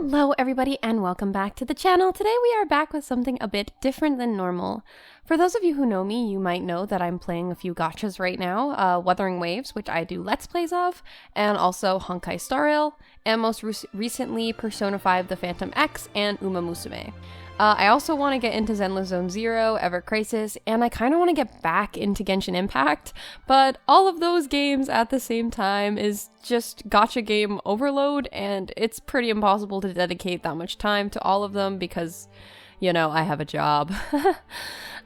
Hello everybody and welcome back to the channel. Today we are back with something a bit different than normal. For those of you who know me, you might know that I'm playing a few gachas right now, Wuthering Waves, which I do Let's Plays of, and also Honkai Star Rail, and most recently Persona 5 The Phantom X and Uma Musume. I also want to get into Zenless Zone Zero, Ever Crisis, and I kind of want to get back into Genshin Impact, but all of those games at the same time is just gacha game overload, and it's pretty impossible to dedicate that much time to all of them because, you know, I have a job.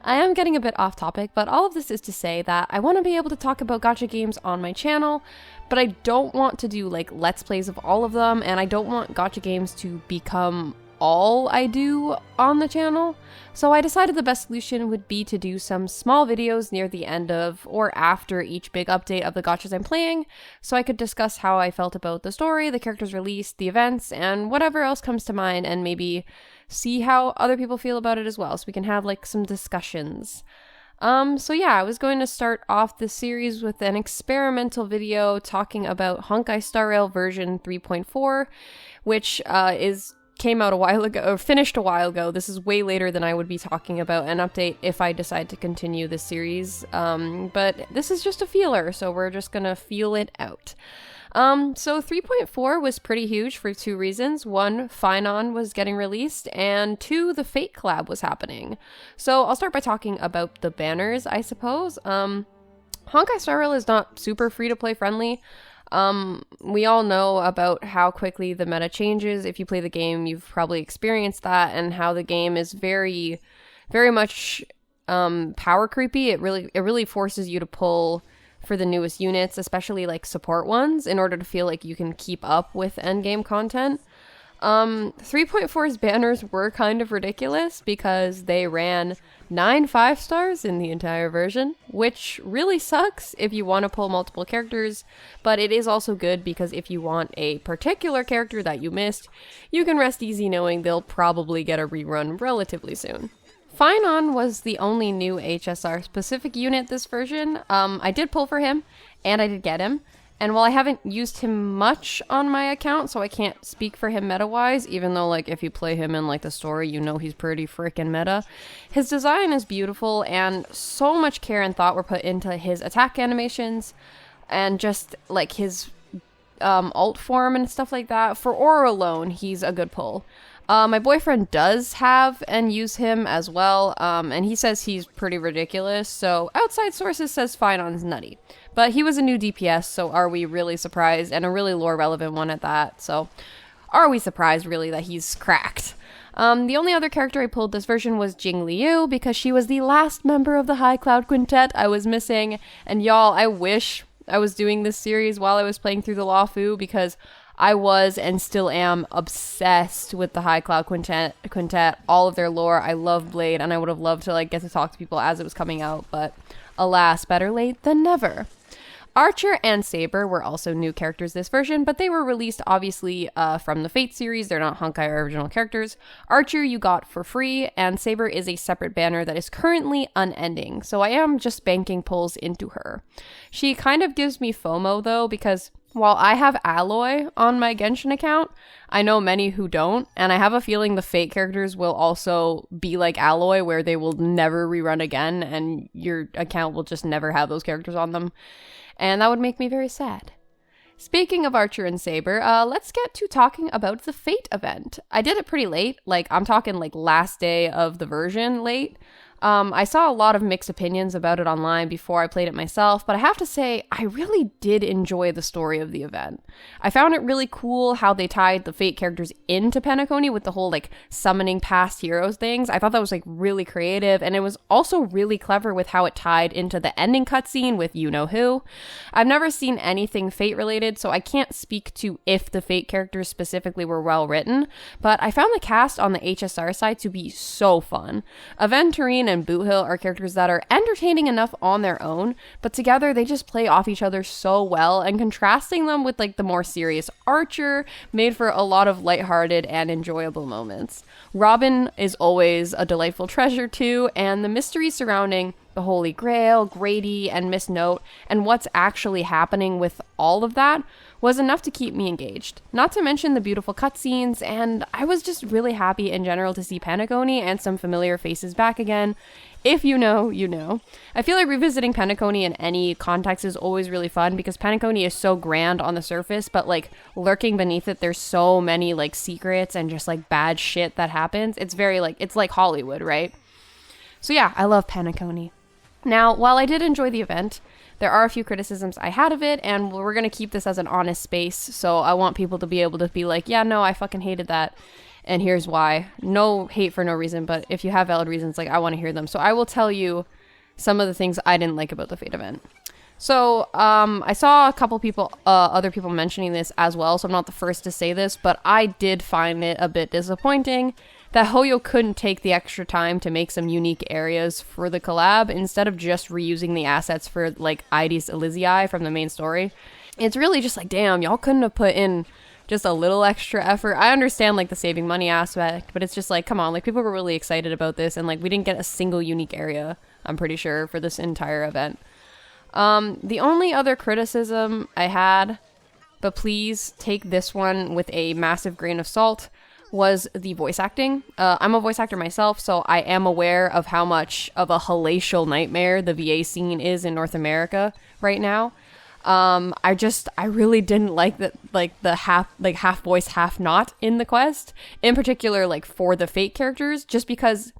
I am getting a bit off topic, but all of this is to say that I want to be able to talk about gacha games on my channel, but I don't want to do like Let's Plays of all of them, and I don't want gacha games to become all I do on the channel, so I decided the best solution would be to do some small videos near the end of or after each big update of the gachas I'm playing, so I could discuss how I felt about the story, the characters released, the events, and whatever else comes to mind, and maybe see how other people feel about it as well, so we can have like some discussions. So yeah, I was going to start off this series with an experimental video talking about Honkai Star Rail version 3.4, which came out a while ago, or finished a while ago. This is way later than I would be talking about an update if I decide to continue this series, but this is just a feeler, so we're just gonna feel it out. So 3.4 was pretty huge for two reasons. One, Finon was getting released, and two, the Fate collab was happening. So I'll start by talking about the banners, I suppose. Honkai Star Rail is not super free-to-play friendly. We all know about how quickly the meta changes. If you play the game, you've probably experienced that, and how the game is very, very much power creepy. It really forces you to pull for the newest units, especially like support ones, in order to feel like you can keep up with endgame content. 3.4's banners were kind of ridiculous because they ran 9 5-stars in the entire version, which really sucks if you want to pull multiple characters, but it is also good because if you want a particular character that you missed, you can rest easy knowing they'll probably get a rerun relatively soon. Finon was the only new HSR specific unit this version. I did pull for him, and I did get him. And while I haven't used him much on my account, so I can't speak for him meta-wise, even though, like, if you play him in, like, the story, you know he's pretty freaking meta. His design is beautiful, and so much care and thought were put into his attack animations, and just, like, his alt form and stuff like that. For Aura alone, he's a good pull. My boyfriend does have and use him as well, and he says he's pretty ridiculous, so outside sources says Finon's nutty. But he was a new DPS, so are we really surprised, and a really lore-relevant one at that, so are we surprised, really, that he's cracked? The only other character I pulled this version was Jing Liu, because she was the last member of the High Cloud Quintet I was missing, and y'all, I wish I was doing this series while I was playing through the Lawfu, because I was and still am obsessed with the High Cloud Quintet, all of their lore. I love Blade, and I would have loved to like get to talk to people as it was coming out, but alas, better late than never. Archer and Saber were also new characters this version, but they were released obviously from the Fate series. They're not Honkai original characters. Archer you got for free, and Saber is a separate banner that is currently unending, so I am just banking pulls into her. She kind of gives me FOMO though, because while I have Alloy on my Genshin account, I know many who don't, and I have a feeling the Fate characters will also be like Alloy, where they will never rerun again, and your account will just never have those characters on them. And that would make me very sad. Speaking of Archer and Saber, let's get to talking about the Fate event. I did it pretty late, like I'm talking like last day of the version late. I saw a lot of mixed opinions about it online before I played it myself, but I have to say, I really did enjoy the story of the event. I found it really cool how they tied the Fate characters into Penacony with the whole, like, summoning past heroes things. I thought that was, like, really creative, and it was also really clever with how it tied into the ending cutscene with you-know-who. I've never seen anything Fate-related, so I can't speak to if the Fate characters specifically were well-written, but I found the cast on the HSR side to be so fun. Aventurine and Boothill are characters that are entertaining enough on their own, but together they just play off each other so well, and contrasting them with like the more serious Archer made for a lot of lighthearted and enjoyable moments. Robin is always a delightful treasure too, and the mystery surrounding the Holy Grail, Grady, and Miss Note, and what's actually happening with all of that was enough to keep me engaged. Not to mention the beautiful cutscenes, and I was just really happy in general to see Penacony and some familiar faces back again. If you know, you know. I feel like revisiting Penacony in any context is always really fun because Penacony is so grand on the surface, but like lurking beneath it, there's so many like secrets and just like bad shit that happens. It's very like, it's like Hollywood, right? So yeah, I love Penacony. Now, while I did enjoy the event, there are a few criticisms I had of it, and we're going to keep this as an honest space, so I want people to be able to be like, yeah, no, I fucking hated that, and here's why. No hate for no reason, but if you have valid reasons, like, I want to hear them. So I will tell you some of the things I didn't like about the Fate event. So, I saw a couple people, other people mentioning this as well, so I'm not the first to say this, but I did find it a bit disappointing that Hoyo couldn't take the extra time to make some unique areas for the collab instead of just reusing the assets for, like, Ides Elysiae from the main story. It's really just like, damn, y'all couldn't have put in just a little extra effort. I understand, like, the saving money aspect, but it's just like, come on, like, people were really excited about this, and, like, we didn't get a single unique area, I'm pretty sure, for this entire event. The only other criticism I had, but please take this one with a massive grain of salt, was the voice acting. I'm a voice actor myself, so I am aware of how much of a hellacious nightmare the VA scene is in North America right now. I really didn't like the half voice, half not in the quest, in particular, like for the Fate characters, just because.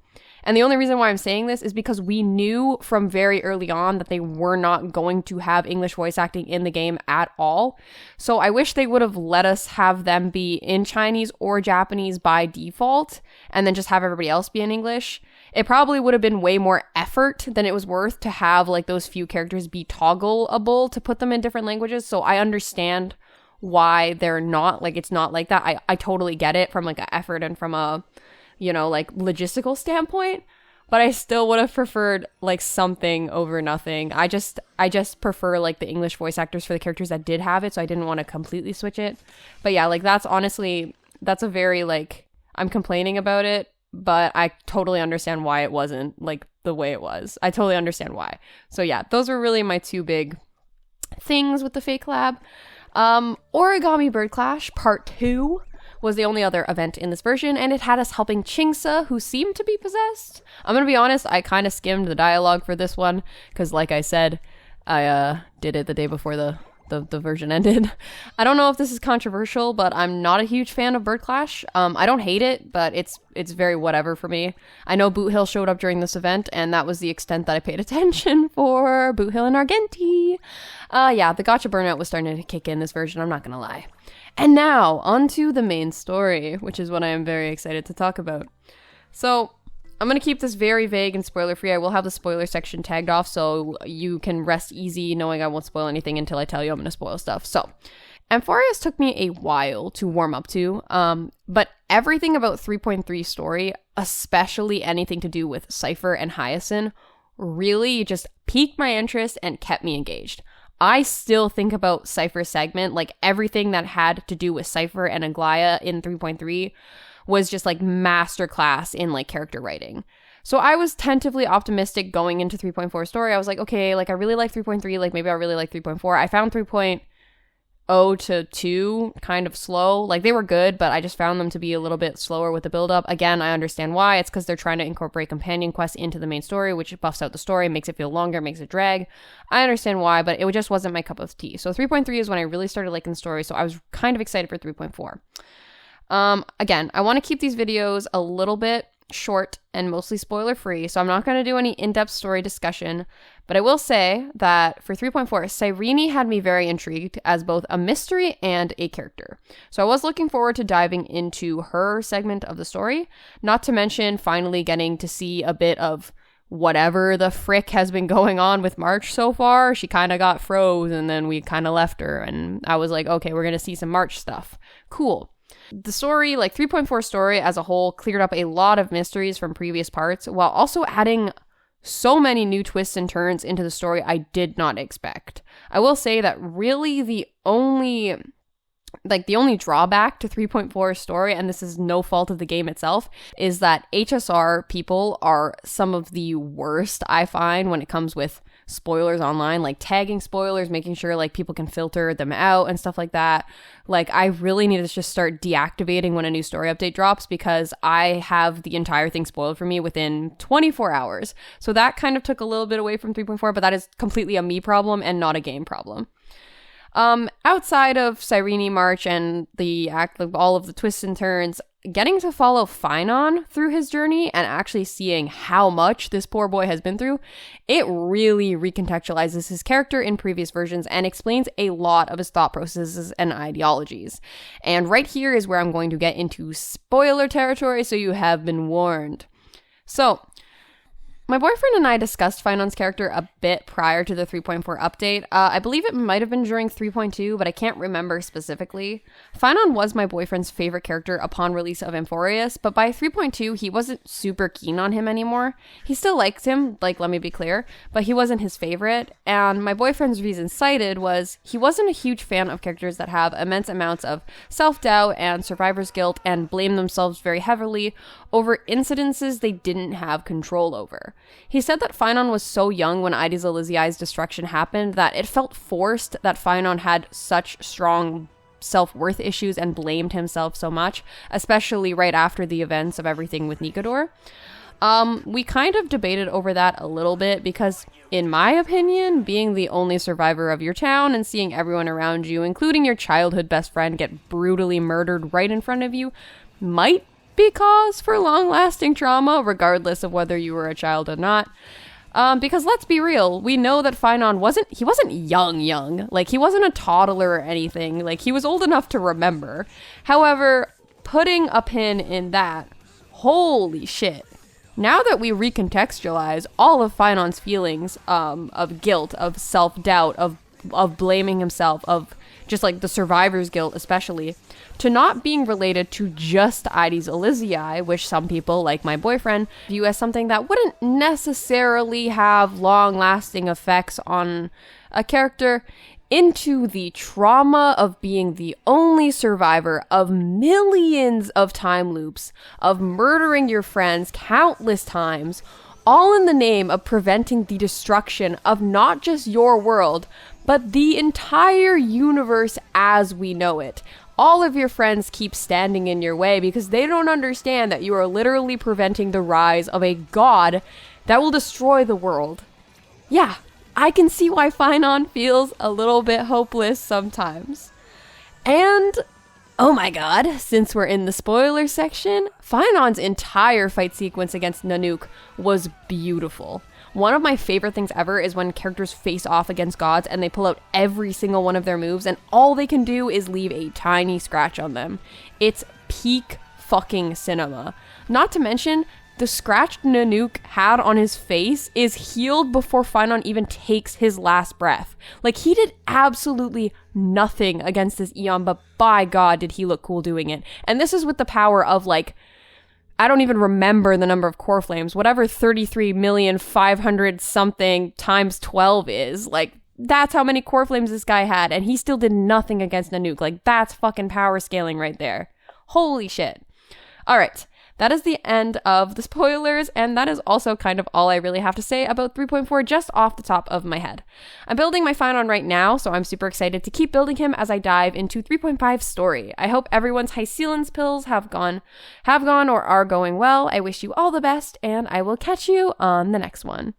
And the only reason why I'm saying this is because we knew from very early on that they were not going to have English voice acting in the game at all. So I wish they would have let us have them be in Chinese or Japanese by default and then just have everybody else be in English. It probably would have been way more effort than it was worth to have like those few characters be toggleable to put them in different languages. So I understand why they're not, like, it's not like that. I totally get it from like an effort and from a, you know, like logistical standpoint, but I still would have preferred like something over nothing. I just prefer like the English voice actors for the characters that did have it, so I didn't want to completely switch it. But yeah, like that's a very like, I'm complaining about it, but I totally understand why it wasn't like the way it was. I totally understand why. So yeah, those were really my two big things with the Fate collab. Origami Bird Clash Part 2 was the only other event in this version, and it had us helping Chingsa, who seemed to be possessed. I'm gonna be honest, I kind of skimmed the dialogue for this one, because like I said, I did it the day before the version ended. I don't know if this is controversial, but I'm not a huge fan of Bird Clash. I don't hate it, but it's very whatever for me. I know Boot Hill showed up during this event, and that was the extent that I paid attention for Boot Hill and Argenti. Yeah, the gacha burnout was starting to kick in this version, I'm not gonna lie. And now, onto the main story, which is what I am very excited to talk about. So, I'm going to keep this very vague and spoiler-free. I will have the spoiler section tagged off, so you can rest easy knowing I won't spoil anything until I tell you I'm going to spoil stuff. So, Amphorius took me a while to warm up to, but everything about 3.3 story, especially anything to do with Cypher and Hyacinth, really just piqued my interest and kept me engaged. I still think about Cypher's segment, like everything that had to do with Cypher and Aglaya in 3.3 was just like masterclass in like character writing. So I was tentatively optimistic going into 3.4 story. I was like, okay, like I really like 3.3, like maybe I'll really like 3.4. I found 3.0 to 2 kind of slow. Like they were good, but I just found them to be a little bit slower with the build up. Again, I understand why. It's because they're trying to incorporate companion quests into the main story, which buffs out the story, makes it feel longer, makes it drag. I understand why, but it just wasn't my cup of tea. So 3.3 is when I really started liking the story, so I was kind of excited for 3.4. Again, I want to keep these videos a little bit short and mostly spoiler free, so I'm not going to do any in-depth story discussion, but I will say that for 3.4, Cyrene had me very intrigued as both a mystery and a character. So I was looking forward to diving into her segment of the story, not to mention finally getting to see a bit of whatever the frick has been going on with March so far. She kind of got froze and then we kind of left her, and I was like, okay, we're going to see some March stuff. Cool. The story, like 3.4 story as a whole, cleared up a lot of mysteries from previous parts while also adding so many new twists and turns into the story I did not expect. I will say that really the only drawback to 3.4 story, and this is no fault of the game itself, is that HSR people are some of the worst I find when it comes with spoilers online, like tagging spoilers, making sure like people can filter them out and stuff like that. Like I really need to just start deactivating when a new story update drops, because I have the entire thing spoiled for me within 24 hours. So that kind of took a little bit away from 3.4, but that is completely a me problem and not a game problem. Outside of Cyrene March and all of the twists and turns, getting to follow Finon through his journey and actually seeing how much this poor boy has been through, it really recontextualizes his character in previous versions and explains a lot of his thought processes and ideologies. And right here is where I'm going to get into spoiler territory, so you have been warned. So, my boyfriend and I discussed Finon's character a bit prior to the 3.4 update. I believe it might have been during 3.2, but I can't remember specifically. Finon was my boyfriend's favorite character upon release of Amphorius, but by 3.2, he wasn't super keen on him anymore. He still liked him, like, let me be clear, but he wasn't his favorite, and my boyfriend's reason cited was he wasn't a huge fan of characters that have immense amounts of self-doubt and survivor's guilt and blame themselves very heavily over incidences they didn't have control over. He said that Finon was so young when Ides Elysiai's destruction happened that it felt forced that Finon had such strong self-worth issues and blamed himself so much, especially right after the events of everything with Nikador. We kind of debated over that a little bit because, in my opinion, being the only survivor of your town and seeing everyone around you, including your childhood best friend, get brutally murdered right in front of you might be cause for long-lasting trauma, regardless of whether you were a child or not. Because let's be real, we know that Finon wasn't young. Like, he wasn't a toddler or anything. Like, he was old enough to remember. However, putting a pin in that, holy shit. Now that we recontextualize all of Finon's feelings of guilt, of self-doubt, of blaming himself, of just like the survivor's guilt especially, to not being related to just Ides Elysiae, which some people, like my boyfriend, view as something that wouldn't necessarily have long-lasting effects on a character, into the trauma of being the only survivor of millions of time loops, of murdering your friends countless times, all in the name of preventing the destruction of not just your world, but the entire universe as we know it. All of your friends keep standing in your way because they don't understand that you are literally preventing the rise of a god that will destroy the world. Yeah, I can see why Finon feels a little bit hopeless sometimes. And, oh my god, since we're in the spoiler section, Finon's entire fight sequence against Nanook was beautiful. One of my favorite things ever is when characters face off against gods and they pull out every single one of their moves and all they can do is leave a tiny scratch on them. It's peak fucking cinema. Not to mention, the scratch Nanook had on his face is healed before Finon even takes his last breath. Like, he did absolutely nothing against this Eon, but by god did he look cool doing it. And this is with the power of, like, I don't even remember the number of core flames, whatever 33,500 something times 12 is. Like, that's how many core flames this guy had, and he still did nothing against Nanook. Like, that's fucking power scaling right there. Holy shit. All right. That is the end of the spoilers, and that is also kind of all I really have to say about 3.4 just off the top of my head. I'm building my Finon right now, so I'm super excited to keep building him as I dive into 3.5's story. I hope everyone's Hycelins pills have gone or are going well. I wish you all the best, and I will catch you on the next one.